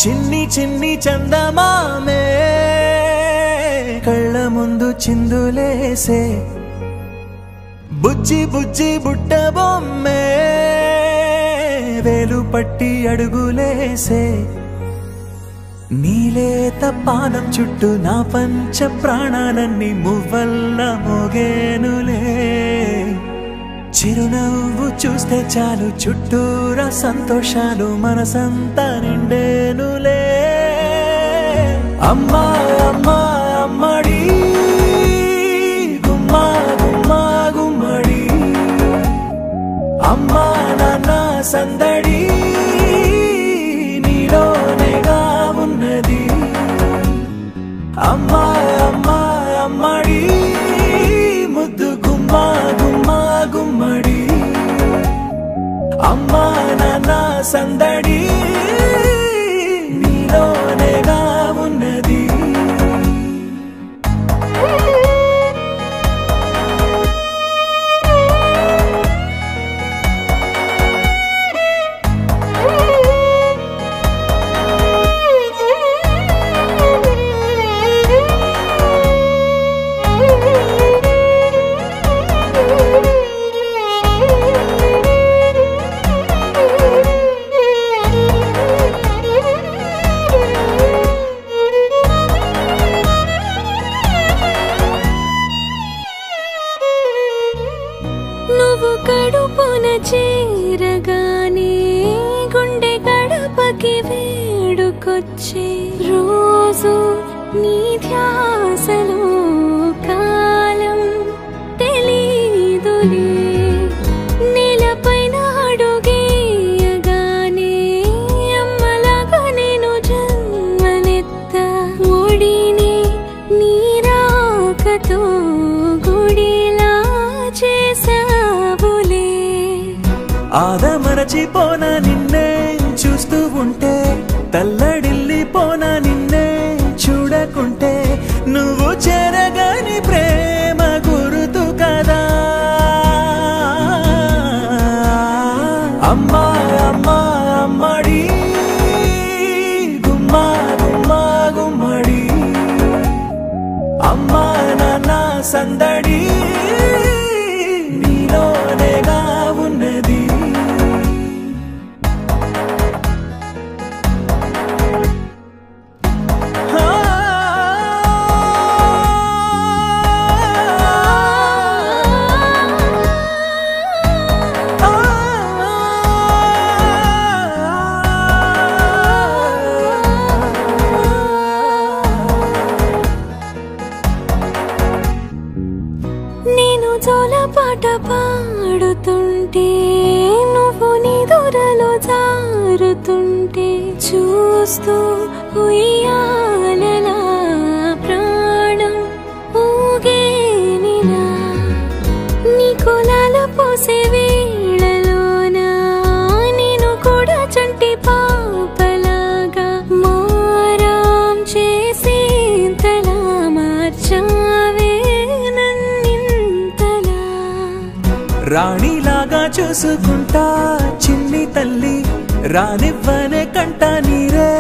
చిన్ని చిన్ని చందమామే కళ్ళ ముందు చిందులేసే బుజ్జి బుజ్జి బుట్ట బొమ్మే వేలు పట్టి అడుగులేసే నీలేత పానం చుట్టూ నా పంచ ప్రాణాలన్నీ మువ్వల్ల మోగేనులే చిరునవ్వు చూస్తే చాలు చుట్టూరా సంతోషాలు మనసంతా నిండేనులే అమ్మా అమ్మా అమ్మడి గుమ్మా గుమ్మా గుమ్మడి అమ్మా నాన్న సందడి నీలోనేగా ఉన్నది అమ్మా అమ్మా అమ్మడి ముద్దు గుమ్మా గుమ్మా గుమ్మడి అమ్మా నాన్న సందడి నీలోనేగా ఉన్నది కడుపున చేరగానే గుండె గడపకి వేడుకొచ్చే రోజు నీ ధ్యాసలో కాలం తెలీదులే నేలపైన అడుగేయగానే అమ్మలాగా నేను జన్మనెత్త ఒడిని నీ రాకతో గుడిలా చేసా ఆదమరచిపోనా నిన్నే చూస్తూ ఉంటే తల్లడిల్లిపోనా నిన్నే చూడకుంటే నువ్వు చెరగని ప్రేమ గురుతు కదా అమ్మా అమ్మా అమ్మడి గుమ్మా గుమ్మా గుమ్మడి అమ్మా నాన్న సందడి నీలోనేగా ఉన్నది నేను జోలపాట పాడుతుంటే నువ్వు నిదురలో జారుతుంటే చూస్తూ ఉయ్యాలలా ప్రాణం ఊగేనిలా నీ కులాల పోసే వేళలోన నేను కూడా చంటి పాపలాగా మారాం చేసేంతలా మార్చావే రాణిలాగా చూసుకుంటా చిన్ని తల్లి రానివ్వనే కంట నీరే